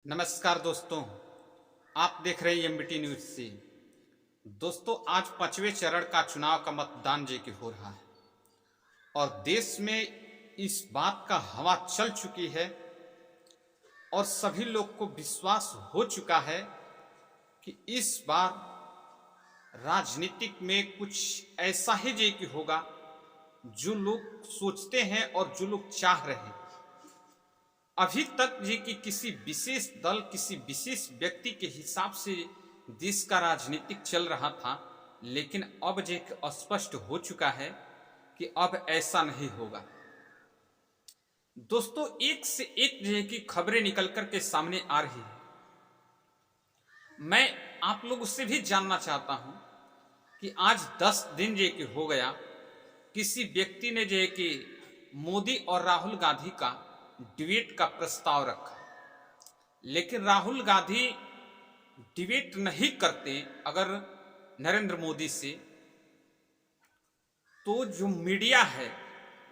नमस्कार दोस्तों, आप देख रहे हैं एमबीटी न्यूज से। दोस्तों, आज 5वें चरण का चुनाव का मतदान की हो रहा है और देश में इस बात का हवा चल चुकी है और सभी लोग को विश्वास हो चुका है कि इस बार राजनीतिक में कुछ ऐसा ही की होगा जो लोग सोचते हैं और जो लोग चाह रहे हैं। अभी तक कि किसी विशेष दल, किसी विशेष व्यक्ति के हिसाब से देश का राजनीतिक चल रहा था, लेकिन अब स्पष्ट हो चुका है कि अब ऐसा नहीं होगा। दोस्तों, एक से एक की खबरें निकल कर के सामने आ रही है। मैं आप लोगों से भी जानना चाहता हूं कि आज 10 दिन की हो गया, किसी व्यक्ति ने कि मोदी और राहुल गांधी का डिबेट का प्रस्ताव रखा, लेकिन राहुल गांधी डिबेट नहीं करते अगर नरेंद्र मोदी से, तो जो मीडिया है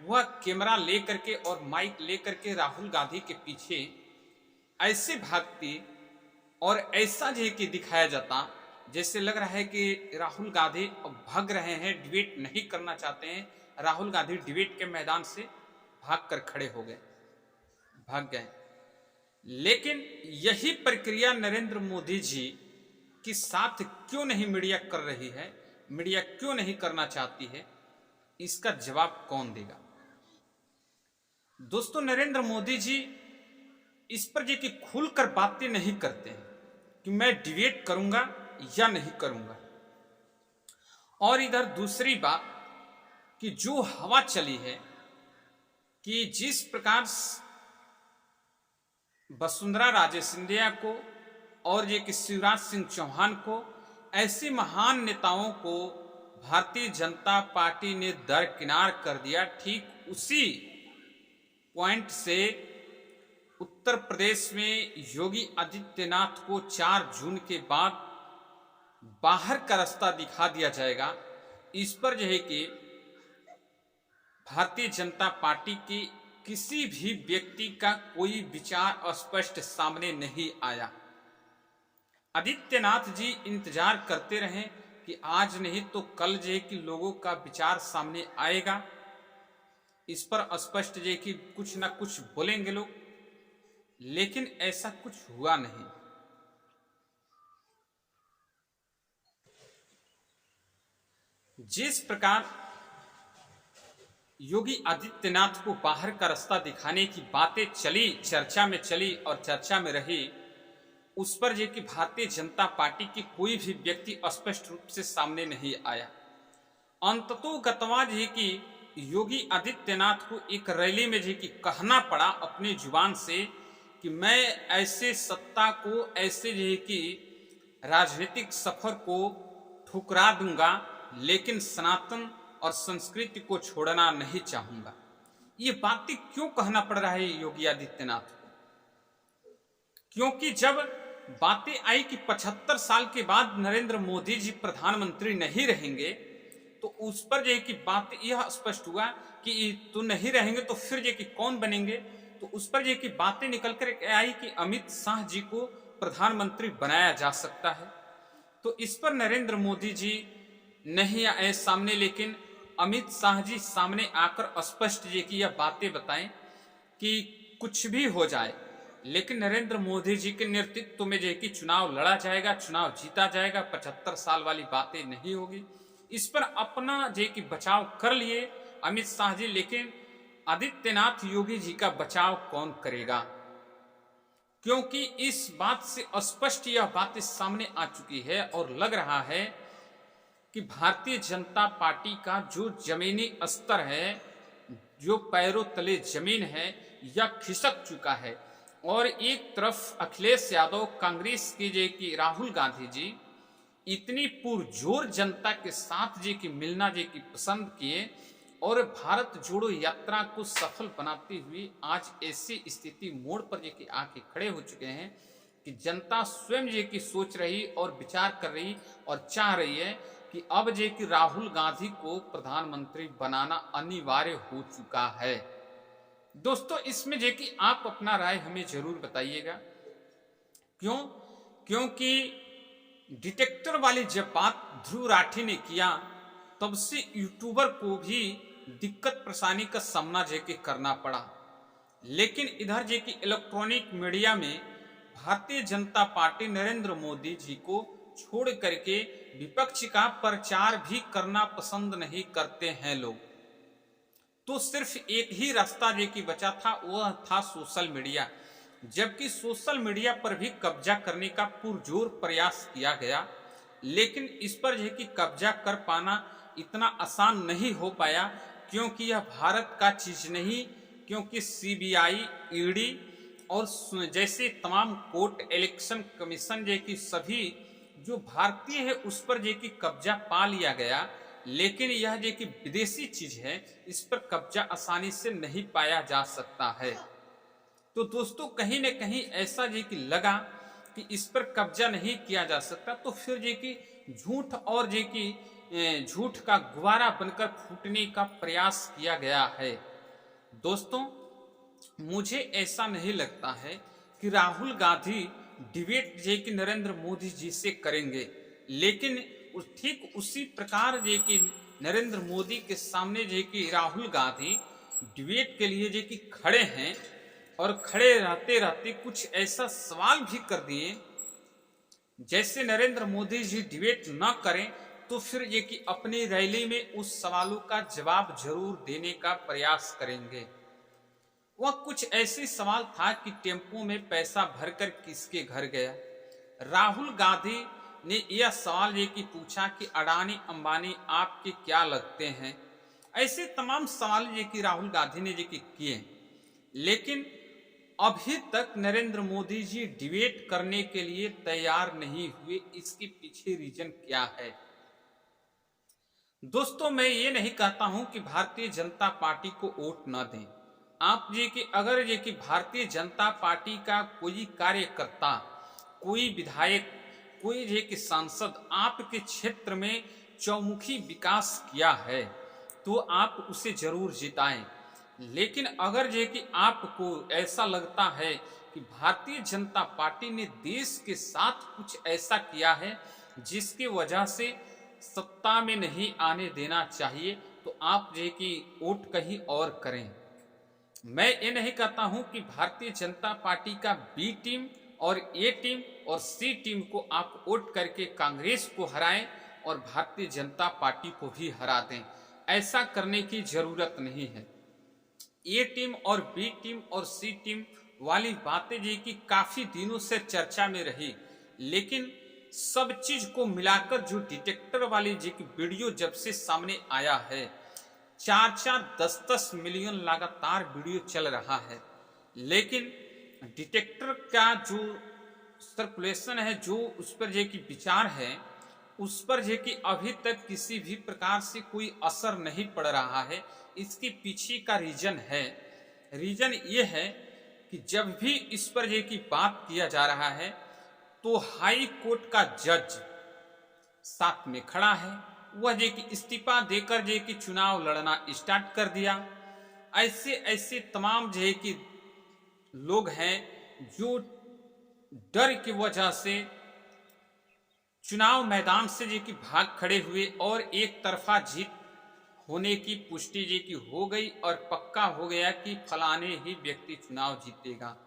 वह कैमरा लेकर के और माइक लेकर के राहुल गांधी के पीछे ऐसे भागती और ऐसा कि दिखाया जाता जैसे लग रहा है कि राहुल गांधी भाग रहे हैं, डिबेट नहीं करना चाहते हैं। राहुल गांधी डिबेट के मैदान से भागकर खड़े हो गए, भाग गए। लेकिन यही प्रक्रिया नरेंद्र मोदी जी के साथ क्यों नहीं मीडिया कर रही है, मीडिया क्यों नहीं करना चाहती है, इसका जवाब कौन देगा? दोस्तों, नरेंद्र मोदी जी इस पर कि खुलकर बातें नहीं करते हैं कि मैं डिबेट करूंगा या नहीं करूंगा। और इधर दूसरी बात कि जो हवा चली है कि जिस प्रकार वसुंधरा राजे सिंधिया को और कि शिवराज सिंह चौहान को, ऐसे महान नेताओं को भारतीय जनता पार्टी ने दरकिनार कर दिया। ठीक उसी पॉइंट से उत्तर प्रदेश में योगी आदित्यनाथ को 4 जून के बाद बाहर का रास्ता दिखा दिया जाएगा। इस पर कि भारतीय जनता पार्टी की किसी भी व्यक्ति का कोई विचार स्पष्ट सामने नहीं आया। आदित्यनाथ जी इंतजार करते रहे कि आज नहीं तो कल कि लोगों का विचार सामने आएगा, इस पर स्पष्ट कि कुछ ना कुछ बोलेंगे लोग, लेकिन ऐसा कुछ हुआ नहीं। जिस प्रकार योगी आदित्यनाथ को बाहर का रास्ता दिखाने की बातें चली, चर्चा में चली और चर्चा में रही, उस पर कि भारतीय जनता पार्टी की कोई भी व्यक्ति स्पष्ट रूप से सामने नहीं आया। अंततोगत्वा कि योगी आदित्यनाथ को एक रैली में कि कहना पड़ा अपनी जुबान से कि मैं ऐसे सत्ता को, ऐसे कि राजनीतिक सफर को ठुकरा दूंगा, लेकिन सनातन और संस्कृति को छोड़ना नहीं चाहूंगा। ये बातें क्यों कहना पड़ रहा है योगी आदित्यनाथ को? क्योंकि जब बातें आई कि 75 साल के बाद नरेंद्र मोदी जी प्रधानमंत्री नहीं रहेंगे, तो उस पर कि बात यह स्पष्ट हुआ कि तो नहीं रहेंगे तो फिर कि कौन बनेंगे। तो उस पर कि बातें निकल कर आई कि अमित शाह जी को प्रधानमंत्री बनाया जा सकता है। तो इस पर नरेंद्र मोदी जी नहीं आए सामने, लेकिन अमित शाह जी सामने आकर स्पष्ट कि यह बातें बताएं कि कुछ भी हो जाए, लेकिन नरेंद्र मोदी जी के नेतृत्व में कि चुनाव लड़ा जाएगा, चुनाव जीता जाएगा, 75 साल वाली बातें नहीं होगी। इस पर अपना कि बचाव कर लिए अमित शाह जी, लेकिन आदित्यनाथ योगी जी का बचाव कौन करेगा? क्योंकि इस बात से स्पष्ट यह बातें सामने आ चुकी है और लग रहा है कि भारतीय जनता पार्टी का जो जमीनी स्तर है, जो पैरों तले जमीन है, यह खिसक चुका है। और एक तरफ अखिलेश यादव, कांग्रेस की कि राहुल गांधी जी इतनी पुरजोर जनता के साथ कि मिलना की पसंद किए और भारत जोड़ो यात्रा को सफल बनाते हुए आज ऐसी स्थिति मोड़ पर कि आके खड़े हो चुके हैं कि जनता स्वयं की सोच रही और विचार कर रही और चाह रही है कि अब कि राहुल गांधी को प्रधानमंत्री बनाना अनिवार्य हो चुका है। दोस्तों, इसमें कि आप अपना राय हमें जरूर बताइएगा। क्यों? क्योंकि डिटेक्टर वाली जब बात ध्रुव राठी ने किया, तब से यूट्यूबर को भी दिक्कत परेशानी का सामना करना पड़ा। लेकिन इधर इलेक्ट्रॉनिक मीडिया में भारतीय जनता पार्टी नरेंद्र मोदी जी को छोड़ करके विपक्ष का प्रचार भी करना पसंद नहीं करते हैं लोग। तो सिर्फ एक ही रास्ता बचा था, वह था सोशल मीडिया। जबकि सोशल मीडिया पर भी कब्जा करने का पुरजोर प्रयास किया गया, लेकिन इस पर कब्जा कर पाना इतना आसान नहीं हो पाया, क्योंकि यह भारत का चीज नहीं। क्योंकि सीबीआई, ईडी और जैसे तमाम कोर्ट, इलेक्शन कमीशन सभी जो भारतीय है उस पर कब्जा पा लिया गया। लेकिन यह विदेशी चीज है, इस पर कब्जा आसानी से नहीं पाया जा सकता है। तो दोस्तों कहीं न कहीं ऐसा लगा कि इस पर कब्जा नहीं किया जा सकता, तो फिर झूठ और झूठ का गुब्बारा बनकर फूटने का प्रयास किया गया है। दोस्तों मुझे ऐसा नहीं लगता है कि राहुल गांधी डिबेट नरेंद्र मोदी जी से करेंगे, लेकिन ठीक उसी प्रकार नरेंद्र मोदी के सामने राहुल गांधी डिबेट के लिए खड़े हैं, और खड़े रहते रहते कुछ ऐसा सवाल भी कर दिए जैसे नरेंद्र मोदी जी डिबेट न करें तो फिर अपनी रैली में उस सवालों का जवाब जरूर देने का प्रयास करेंगे। वह कुछ ऐसे सवाल था कि टेम्पो में पैसा भरकर किसके घर गया। राहुल गांधी ने यह सवाल पूछा कि अडानी अंबानी आपके क्या लगते हैं। ऐसे तमाम सवाल राहुल गांधी ने किए, लेकिन अभी तक नरेंद्र मोदी जी डिबेट करने के लिए तैयार नहीं हुए। इसके पीछे रीजन क्या है? दोस्तों मैं ये नहीं कहता हूं कि भारतीय जनता पार्टी को वोट न दें। आप अगर भारतीय जनता पार्टी का कोई कार्यकर्ता, कोई विधायक, कोई सांसद आपके क्षेत्र में चौमुखी विकास किया है तो आप उसे जरूर जिताएं। लेकिन अगर आपको ऐसा लगता है कि भारतीय जनता पार्टी ने देश के साथ कुछ ऐसा किया है जिसकी वजह से सत्ता में नहीं आने देना चाहिए, तो आप वोट कहीं और करें। मैं ये नहीं कहता हूं कि भारतीय जनता पार्टी का बी टीम और ए टीम और सी टीम को आप वोट करके कांग्रेस को हराएं और भारतीय जनता पार्टी को भी हरा दें। ऐसा करने की जरूरत नहीं है। ए टीम और बी टीम और सी टीम वाली बातें काफी दिनों से चर्चा में रही, लेकिन सब चीज को मिलाकर जो डिटेक्टर वाली वीडियो जब से सामने आया है, 4-4, 10-10 मिलियन लगातार वीडियो चल रहा है, लेकिन डिटेक्टर का जो सर्कुलेशन है, जो उस पर विचार है, उस पर अभी तक किसी भी प्रकार से कोई असर नहीं पड़ रहा है। इसके पीछे का रीजन ये है कि जब भी इस पर बात किया जा रहा है तो हाई कोर्ट का जज साथ में खड़ा है। वह इस्तीफा देकर चुनाव लड़ना स्टार्ट कर दिया। ऐसे तमाम लोग हैं जो डर की वजह से चुनाव मैदान से भाग खड़े हुए और एक तरफा जीत होने की पुष्टि हो गई और पक्का हो गया कि फलाने ही व्यक्ति चुनाव जीतेगा।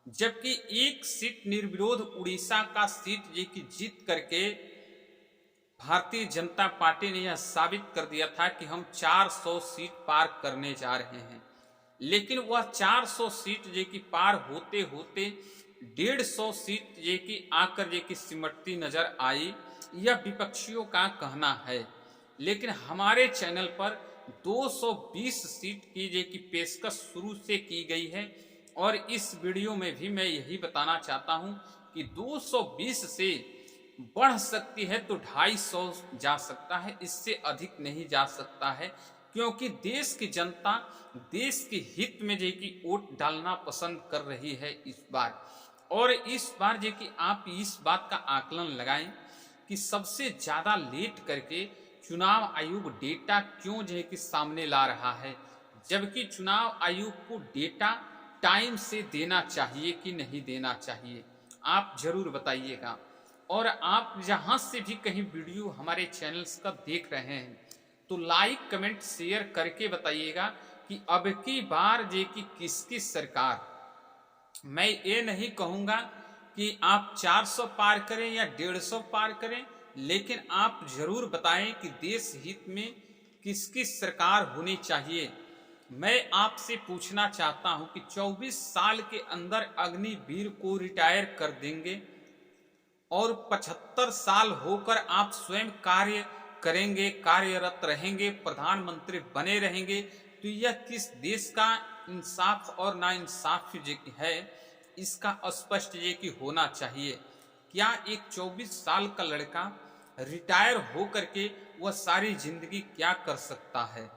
जबकि एक सीट निर्विरोध उड़ीसा का सीट जीत करके भारतीय जनता पार्टी ने यह साबित कर दिया था कि हम 400 सीट पार करने जा रहे हैं। लेकिन वह 400 सीट पार होते होते 150 सीट आकर सिमटती नजर आई, यह विपक्षियों का कहना है। लेकिन हमारे चैनल पर 220 सीट की पेशकश शुरू से की गई है, और इस वीडियो में भी मैं यही बताना चाहता हूं कि 220 से बढ़ सकती है तो 250 जा सकता है, इससे अधिक नहीं जा सकता है, क्योंकि देश की जनता देश के हित में वोट डालना पसंद कर रही है इस बार। और इस बार आप इस बात का आकलन लगाएं कि सबसे ज्यादा लेट करके चुनाव आयोग डेटा क्यों सामने ला रहा है, जबकि चुनाव आयोग को डेटा टाइम से देना चाहिए कि नहीं देना चाहिए। आप जरूर बताइएगा। और आप जहां से भी कहीं वीडियो हमारे चैनल्स का देख रहे हैं तो लाइक कमेंट शेयर करके बताइएगा कि अब की बार जे की किसकी सरकार। मैं ये नहीं कहूंगा कि आप 400 पार करें या 150 पार करें, लेकिन आप जरूर बताएं कि देश हित में किसकी सरकार होनी चाहिए। मैं आपसे पूछना चाहता हूं कि 24 साल के अंदर अग्निवीर को रिटायर कर देंगे और 75 साल होकर आप स्वयं कार्य करेंगे, कार्यरत रहेंगे, प्रधानमंत्री बने रहेंगे, तो यह किस देश का इंसाफ और नाइंसाफ है, इसका स्पष्ट ये कि होना चाहिए। क्या एक 24 साल का लड़का रिटायर हो करके वह सारी जिंदगी क्या कर सकता है?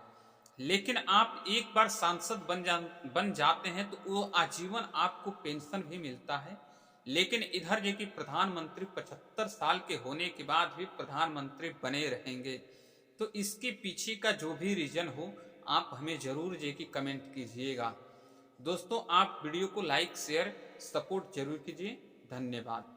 लेकिन आप एक बार सांसद बन जाते हैं तो वो आजीवन आपको पेंशन भी मिलता है। लेकिन इधर जो कि प्रधानमंत्री 75 साल के होने के बाद भी प्रधानमंत्री बने रहेंगे। तो इसके पीछे का जो भी रीजन हो आप हमें जरूर जो कि कमेंट कीजिएगा। दोस्तों, आप वीडियो को लाइक शेयर सपोर्ट जरूर कीजिए। धन्यवाद।